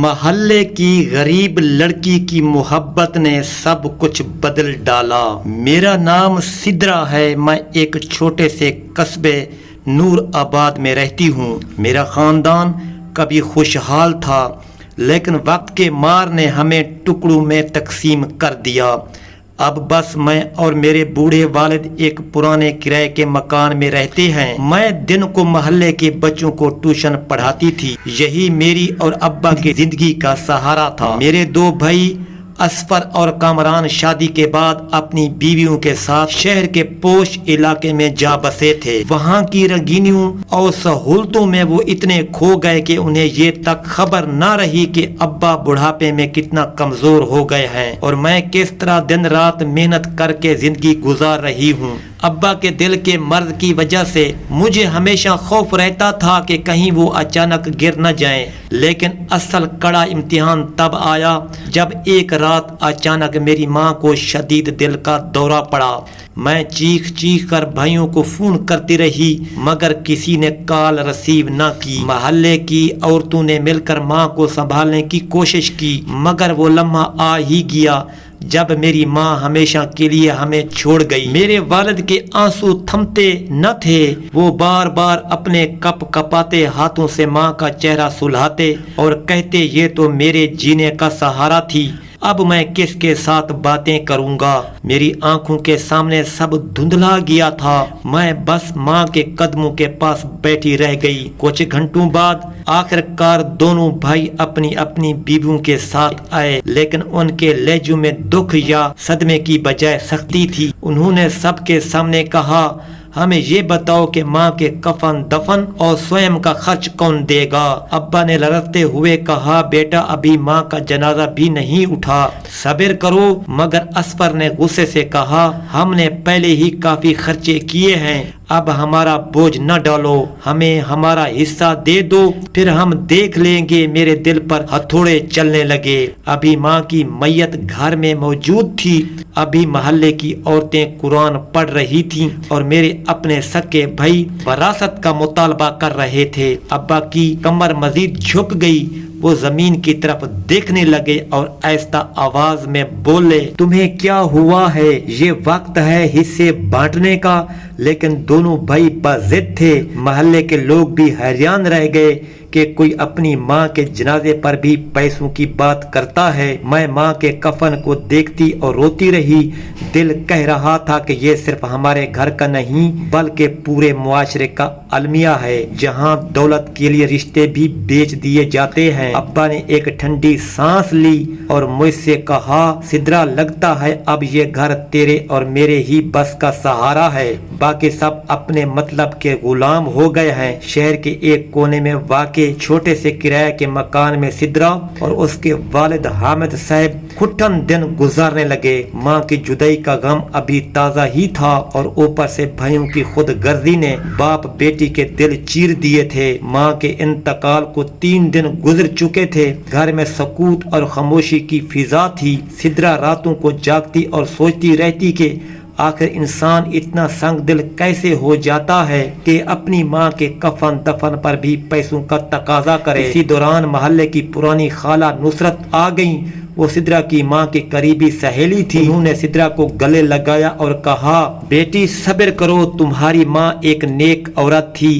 محلے کی غریب لڑکی کی محبت نے سب کچھ بدل ڈالا۔ میرا نام سدرا ہے، میں ایک چھوٹے سے قصبے نور آباد میں رہتی ہوں۔ میرا خاندان کبھی خوشحال تھا، لیکن وقت کے مار نے ہمیں ٹکڑوں میں تقسیم کر دیا۔ اب بس میں اور میرے بوڑھے والد ایک پرانے کرائے کے مکان میں رہتے ہیں۔ میں دن کو محلے کے بچوں کو ٹیوشن پڑھاتی تھی، یہی میری اور ابا کی زندگی کا سہارا تھا۔ میرے دو بھائی اسفر اور کامران شادی کے بعد اپنی بیویوں کے ساتھ شہر کے پوش علاقے میں جا بسے تھے۔ وہاں کی رنگینیوں اور سہولتوں میں وہ اتنے کھو گئے کہ انہیں یہ تک خبر نہ رہی کہ ابا بڑھاپے میں کتنا کمزور ہو گئے ہیں اور میں کس طرح دن رات محنت کر کے زندگی گزار رہی ہوں۔ ابا کے دل کے مرض کی وجہ سے مجھے ہمیشہ خوف رہتا تھا کہ کہیں وہ اچانک گر نہ جائیں، لیکن اصل کڑا امتحان تب آیا جب ایک رات اچانک میری ماں کو شدید دل کا دورہ پڑا۔ میں چیخ چیخ کر بھائیوں کو فون کرتی رہی، مگر کسی نے کال رسیو نہ کی۔ محلے کی عورتوں نے مل کر ماں کو سنبھالنے کی کوشش کی، مگر وہ لمحہ آ ہی گیا جب میری ماں ہمیشہ کے لیے ہمیں چھوڑ گئی۔ میرے والد کے آنسو تھمتے نہ تھے، وہ بار بار اپنے کپ کپاتے ہاتھوں سے ماں کا چہرہ سلہاتے اور کہتے یہ تو میرے جینے کا سہارا تھی، اب میں کس کے ساتھ باتیں کروں گا۔ میری آنکھوں کے سامنے سب دھندلا گیا تھا، میں بس ماں کے قدموں کے پاس بیٹھی رہ گئی۔ کچھ گھنٹوں بعد آخر کار دونوں بھائی اپنی اپنی بیویوں کے ساتھ آئے، لیکن ان کے لہجوں میں دکھ یا صدمے کی بجائے سختی تھی۔ انہوں نے سب کے سامنے کہا ہمیں یہ بتاؤ کہ ماں کے کفن دفن اور سوئم کا خرچ کون دے گا؟ ابا نے لرزتے ہوئے کہا بیٹا ابھی ماں کا جنازہ بھی نہیں اٹھا، صبر کرو۔ مگر اسفر نے غصے سے کہا ہم نے پہلے ہی کافی خرچے کیے ہیں، اب ہمارا بوجھ نہ ڈالو، ہمیں ہمارا حصہ دے دو پھر ہم دیکھ لیں گے۔ میرے دل پر ہتھوڑے چلنے لگے۔ ابھی ماں کی میت گھر میں موجود تھی، ابھی محلے کی عورتیں قرآن پڑھ رہی تھیں اور میرے اپنے سکے بھائی وراثت کا مطالبہ کر رہے تھے۔ ابا کی کمر مزید جھک گئی، وہ زمین کی طرف دیکھنے لگے اور آہستہ آواز میں بولے تمہیں کیا ہوا ہے؟ یہ وقت ہے حصے بانٹنے کا۔ لیکن دونوں بھائی باضد تھے۔ محلے کے لوگ بھی حیران رہ گئے کہ کوئی اپنی ماں کے جنازے پر بھی پیسوں کی بات کرتا ہے۔ میں ماں کے کفن کو دیکھتی اور روتی رہی، دل کہہ رہا تھا کہ یہ صرف ہمارے گھر کا نہیں بلکہ پورے معاشرے کا المیہ ہے جہاں دولت کے لیے رشتے بھی بیچ دیے جاتے ہیں۔ ابا نے ایک ٹھنڈی سانس لی اور مجھ سے کہا سدرا لگتا ہے اب یہ گھر تیرے اور میرے ہی بس کا سہارا ہے، باقی سب اپنے مطلب کے غلام ہو گئے ہیں۔ شہر کے ایک کونے میں واقع چھوٹے سے کرایہ کے مکان میں سدرا اور اس کے والد حامد صاحب کھٹن دن گزارنے لگے۔ ماں کی جدائی کا غم ابھی تازہ ہی تھا اور اوپر سے بھائیوں کی خود غرضی نے باپ بیٹی کے دل چیر دیے تھے۔ ماں کے انتقال کو 3 دن گزر چکے تھے، گھر میں سکوت اور خاموشی کی فضا تھی۔ سدرا راتوں کو جاگتی اور سوچتی رہتی کہ آخر انسان اتنا سنگ دل کیسے ہو جاتا ہے کہ اپنی ماں کے کفن دفن پر بھی پیسوں کا تقاضا کرے۔ اسی دوران محلے کی پرانی خالہ نصرت آ گئیں، وہ سدرا کی ماں کی قریبی سہیلی تھی۔ انہوں نے سدرا کو گلے لگایا اور کہا بیٹی صبر کرو، تمہاری ماں ایک نیک عورت تھی،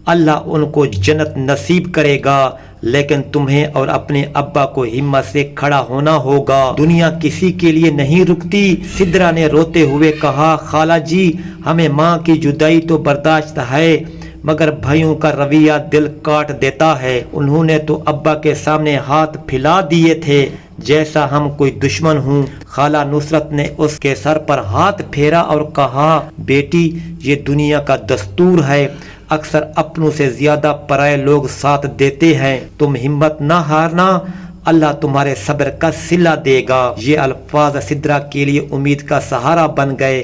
اللہ ان کو جنت نصیب کرے گا، لیکن تمہیں اور اپنے ابا کو ہمت سے کھڑا ہونا ہوگا، دنیا کسی کے لیے نہیں رکتی۔ سدرا نے روتے ہوئے کہا خالہ جی ہمیں ماں کی جدائی تو برداشت ہے، مگر بھائیوں کا رویہ دل کاٹ دیتا ہے۔ انہوں نے تو ابا کے سامنے ہاتھ پھیلا دیے تھے جیسا ہم کوئی دشمن ہوں۔ خالہ نصرت نے اس کے سر پر ہاتھ پھیرا اور کہا بیٹی یہ دنیا کا دستور ہے، اکثر اپنوں سے زیادہ پرائے لوگ ساتھ دیتے ہیں، تم ہمت نہ ہارنا، اللہ تمہارے صبر کا صلہ دے گا۔ یہ الفاظ سدرا کے لیے امید کا سہارا بن گئے۔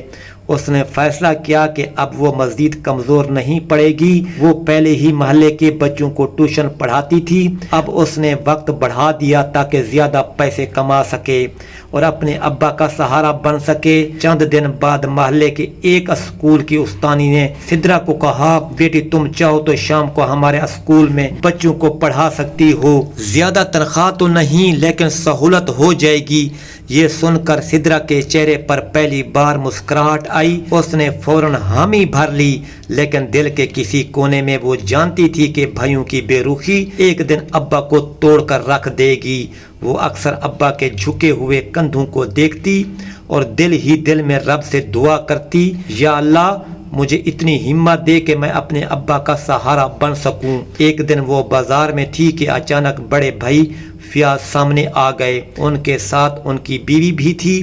اس نے فیصلہ کیا کہ اب وہ مزید کمزور نہیں پڑے گی۔ وہ پہلے ہی محلے کے بچوں کو ٹیوشن پڑھاتی تھی، اب اس نے وقت بڑھا دیا تاکہ زیادہ پیسے کما سکے اور اپنے ابا کا سہارا بن سکے۔ چند دن بعد محلے کے ایک اسکول کی استانی نے سدرا کو کہا، بیٹی تم چاہو تو شام کو ہمارے اسکول میں بچوں کو پڑھا سکتی ہو، زیادہ تنخواہ تو نہیں لیکن سہولت ہو جائے گی۔ یہ سن کر سدرا کے چہرے پر پہلی بار مسکراہٹ آئی۔ اس نے فوراً حامی بھر لی، لیکن دل کے کسی کونے میں وہ جانتی تھی کہ بھائیوں کی بے رخی ایک دن ابا کو توڑ کر رکھ دے گی۔ وہ اکثر ابا کے جھکے ہوئے کندھوں کو دیکھتی اور دل ہی دل میں رب سے دعا کرتی، یا اللہ مجھے اتنی ہمت دے کہ میں اپنے ابا کا سہارا بن سکوں۔ ایک دن وہ بازار میں تھی کہ اچانک بڑے بھائی فیاض سامنے آ گئے، ان کے ساتھ ان کی بیوی بھی تھی۔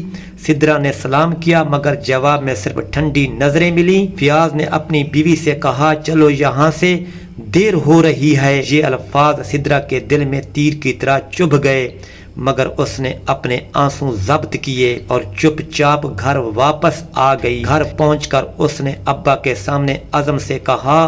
سدرا نے سلام کیا مگر جواب میں صرف ٹھنڈی نظریں ملی۔ فیاض نے اپنی بیوی سے کہا، چلو یہاں سے دیر ہو رہی ہے۔ یہ الفاظ سدرا کے دل میں تیر کی طرح چبھ گئے، مگر اس نے اپنے آنسو ضبط کیے اور چپ چاپ گھر واپس آ گئی۔ گھر پہنچ کر اس نے ابا کے سامنے عزم سے کہا،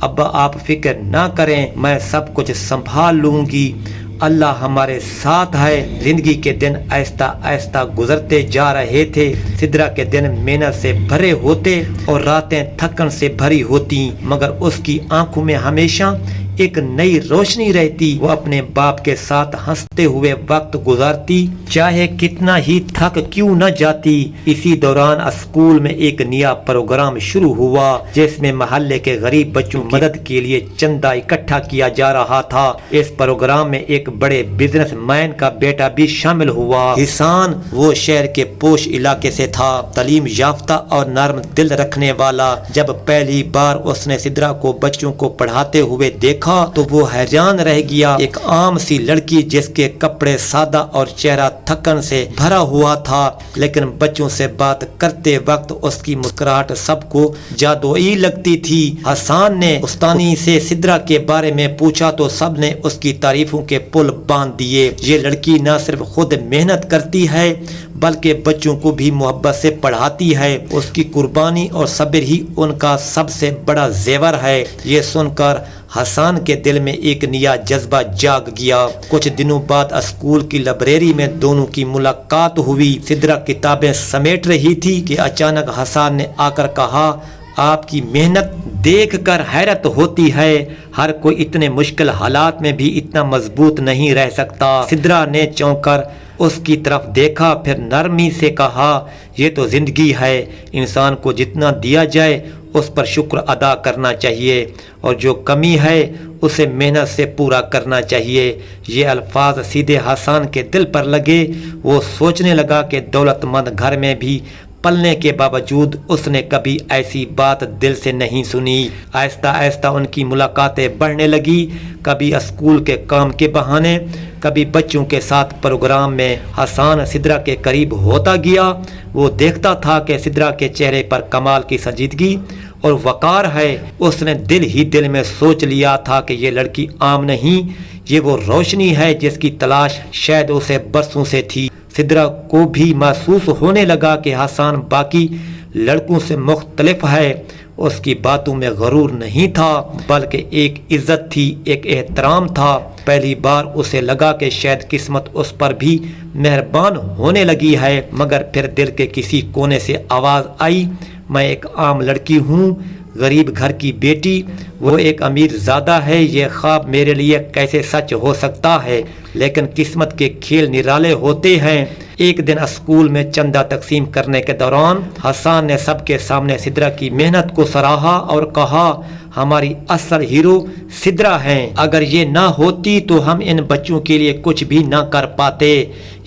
ابا آپ فکر نہ کریں، میں سب کچھ سنبھال لوں گی، اللہ ہمارے ساتھ ہے۔ زندگی کے دن آہستہ آہستہ گزرتے جا رہے تھے۔ سدرا کے دن محنت سے بھرے ہوتے اور راتیں تھکن سے بھری ہوتی، مگر اس کی آنکھوں میں ہمیشہ ایک نئی روشنی رہتی۔ وہ اپنے باپ کے ساتھ ہنستے ہوئے وقت گزارتی، چاہے کتنا ہی تھک کیوں نہ جاتی۔ اسی دوران اسکول میں ایک نیا پروگرام شروع ہوا جس میں محلے کے غریب بچوں کی مدد کے لیے چندہ اکٹھا کیا جا رہا تھا۔ اس پروگرام میں ایک بڑے بزنس مین کا بیٹا بھی شامل ہوا۔ حسان وہ شہر کے پوش علاقے سے تھا، تعلیم یافتہ اور نرم دل رکھنے والا۔ جب پہلی بار اس نے سدرا کو بچوں کو پڑھاتے ہوئے دیکھا تو وہ حیران رہ گیا۔ ایک عام سی لڑکی جس کے کپڑے سادہ اور چہرہ تھکن سے بھرا ہوا تھا، لیکن بچوں سے بات کرتے وقت اس کی مسکراہٹ سب کو جادوئی لگتی تھی۔ حسان نے استانی سے سدرا کے بارے میں پوچھا تو سب نے اس کی تعریفوں کے پل باندھ دیے۔ یہ لڑکی نہ صرف خود محنت کرتی ہے بلکہ بچوں کو بھی محبت سے پڑھاتی ہے، اس کی قربانی اور صبر ہی ان کا سب سے بڑا زیور ہے۔ یہ سن کر حسان کے دل میں ایک نیا جذبہ جاگ گیا۔ کچھ دنوں بعد اسکول کی لائبریری میں دونوں کی ملاقات ہوئی۔ سدرا کتابیں سمیٹ رہی تھی کہ اچانک حسان نے آ کر کہا، آپ کی محنت دیکھ کر حیرت ہوتی ہے، ہر کوئی اتنے مشکل حالات میں بھی اتنا مضبوط نہیں رہ سکتا۔ سدرا نے چونک کر اس کی طرف دیکھا، پھر نرمی سے کہا، یہ تو زندگی ہے، انسان کو جتنا دیا جائے اس پر شکر ادا کرنا چاہیے اور جو کمی ہے اسے محنت سے پورا کرنا چاہیے۔ یہ الفاظ سیدھے حسان کے دل پر لگے۔ وہ سوچنے لگا کہ دولت مند گھر میں بھی پلنے کے باوجود اس نے کبھی ایسی بات دل سے نہیں سنی۔ آہستہ آہستہ ان کی ملاقاتیں بڑھنے لگی، کبھی اسکول کے کام کے بہانے، کبھی بچوں کے ساتھ پروگرام میں۔ حسان سدرا کے قریب ہوتا گیا۔ وہ دیکھتا تھا کہ سدرا کے چہرے پر کمال کی سنجیدگی اور وقار ہے۔ اس نے دل ہی دل میں سوچ لیا تھا کہ یہ لڑکی عام نہیں، یہ وہ روشنی ہے جس کی تلاش شاید اسے برسوں سے تھی۔ سدرا کو بھی محسوس ہونے لگا کہ حسان باقی لڑکوں سے مختلف ہے۔ اس کی باتوں میں غرور نہیں تھا بلکہ ایک عزت تھی، ایک احترام تھا۔ پہلی بار اسے لگا کہ شاید قسمت اس پر بھی مہربان ہونے لگی ہے، مگر پھر دل کے کسی کونے سے آواز آئی، میں ایک عام لڑکی ہوں، غریب گھر کی بیٹی، وہ ایک امیر زادہ ہے، یہ خواب میرے لیے کیسے سچ ہو سکتا ہے؟ لیکن قسمت کے کھیل نرالے ہوتے ہیں۔ ایک دن اسکول میں چندہ تقسیم کرنے کے دوران حسان نے سب کے سامنے سدرا کی محنت کو سراہا اور کہا، ہماری اصل ہیرو سدرا ہیں، اگر یہ نہ ہوتی تو ہم ان بچوں کے لیے کچھ بھی نہ کر پاتے۔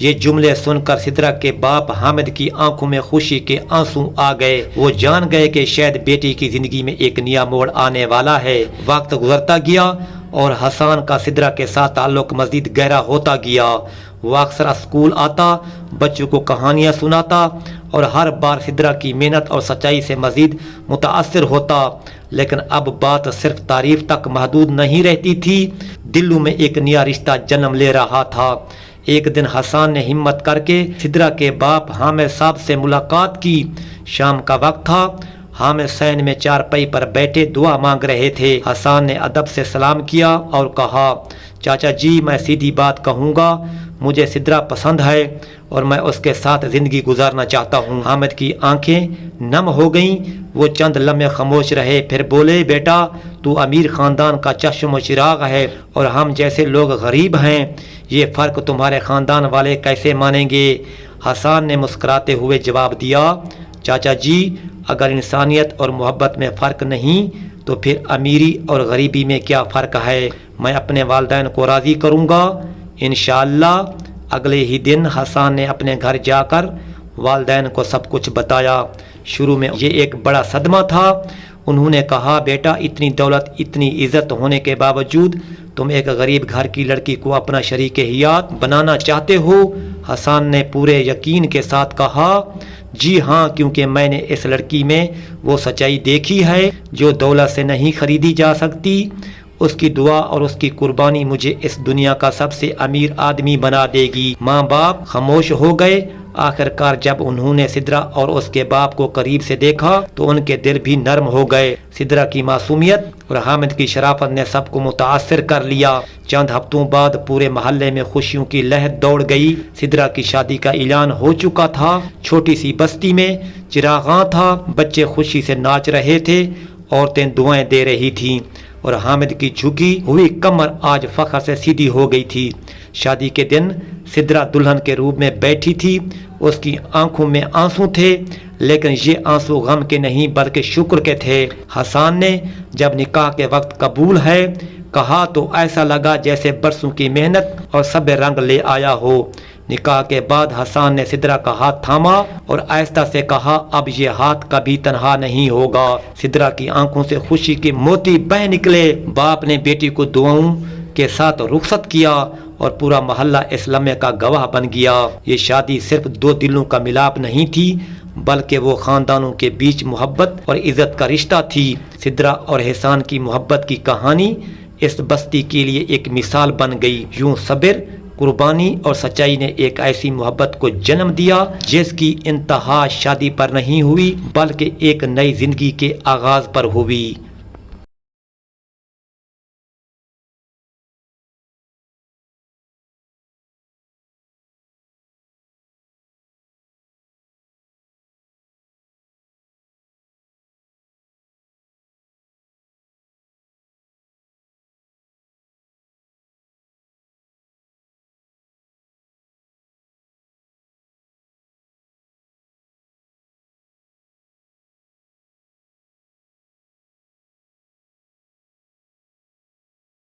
یہ جملے سن کر سدرا کے باپ حامد کی آنکھوں میں خوشی کے آنسو آ گئے۔ وہ جان گئے کہ شاید بیٹی کی زندگی میں ایک نیا موڑ آنے والا ہے۔ وقت گزرتا گیا اور حسان کا سدرا کے ساتھ تعلق مزید گہرا ہوتا گیا۔ وہ اکثر اسکول آتا، بچوں کو کہانیاں سناتا اور ہر بار سدرا کی محنت اور سچائی سے مزید متاثر ہوتا۔ لیکن اب بات صرف تعریف تک محدود نہیں رہتی تھی، دلوں میں ایک نیا رشتہ جنم لے رہا تھا۔ ایک دن حسان نے ہمت کر کے سدرہ کے باپ حامد صاحب سے ملاقات کی۔ شام کا وقت تھا۔ حامد سین میں چارپائی پر بیٹھے دعا مانگ رہے تھے۔ حسان نے ادب سے سلام کیا اور کہا، چاچا جی میں سیدھی بات کہوں گا، مجھے سدرہ پسند ہے اور میں اس کے ساتھ زندگی گزارنا چاہتا ہوں۔ حامد کی آنکھیں نم ہو گئیں، وہ چند لمحے خاموش رہے، پھر بولے، بیٹا تو امیر خاندان کا چشم و چراغ ہے اور ہم جیسے لوگ غریب ہیں، یہ فرق تمہارے خاندان والے کیسے مانیں گے؟ حسان نے مسکراتے ہوئے جواب دیا، چاچا جی اگر انسانیت اور محبت میں فرق نہیں تو پھر امیری اور غریبی میں کیا فرق ہے؟ میں اپنے والدین کو راضی کروں گا انشاءاللہ۔ اگلے ہی دن حسان نے اپنے گھر جا کر والدین کو سب کچھ بتایا۔ شروع میں یہ ایک بڑا صدمہ تھا۔ انہوں نے کہا، بیٹا اتنی دولت اتنی عزت ہونے کے باوجود تم ایک غریب گھر کی لڑکی کو اپنا شریک حیات بنانا چاہتے ہو؟ حسان نے پورے یقین کے ساتھ کہا، جی ہاں، کیونکہ میں نے اس لڑکی میں وہ سچائی دیکھی ہے جو دولت سے نہیں خریدی جا سکتی۔ اس کی دعا اور اس کی قربانی مجھے اس دنیا کا سب سے امیر آدمی بنا دے گی۔ ماں باپ خاموش ہو گئے۔ آخر کار جب انہوں نے سدرہ اور اس کے باپ کو قریب سے دیکھا تو ان کے دل بھی نرم ہو گئے۔ سدرہ کی معصومیت اور حامد کی شرافت نے سب کو متاثر کر لیا۔ چند ہفتوں بعد پورے محلے میں خوشیوں کی لہر دوڑ گئی۔ سدرہ کی شادی کا اعلان ہو چکا تھا۔ چھوٹی سی بستی میں چراغاں تھا، بچے خوشی سے ناچ رہے تھے، عورتیں دعائیں دے رہی تھیں اور حامد کی جھکی ہوئی کمر آج فخر سے سیدھی ہو گئی تھی۔ شادی کے دن سدرہ دلہن کے روپ میں بیٹھی تھی۔ اس کی آنکھوں میں آنسو تھے، لیکن یہ آنسو غم کے نہیں بلکہ شکر کے تھے۔ حسان نے جب نکاح کے وقت قبول ہے کہا تو ایسا لگا جیسے برسوں کی محنت اور صبر رنگ لے آیا ہو۔ نکاح کے بعد حسان نے سدرہ کا ہاتھ تھاما اور آہستہ سے کہا، اب یہ ہاتھ کبھی تنہا نہیں ہوگا۔ سدرہ کی آنکھوں سے خوشی کے موتی بہہ نکلے۔ باپ نے بیٹی کو دعاؤں کے ساتھ رخصت کیا اور پورا محلہ اس لمحے کا گواہ بن گیا۔ یہ شادی صرف دو دلوں کا ملاپ نہیں تھی بلکہ وہ خاندانوں کے بیچ محبت اور عزت کا رشتہ تھی۔ سدرہ اور حسان کی محبت کی کہانی اس بستی کے لیے ایک مثال بن گئی۔ یوں صبر، قربانی اور سچائی نے ایک ایسی محبت کو جنم دیا جس کی انتہا شادی پر نہیں ہوئی بلکہ ایک نئی زندگی کے آغاز پر ہوئی۔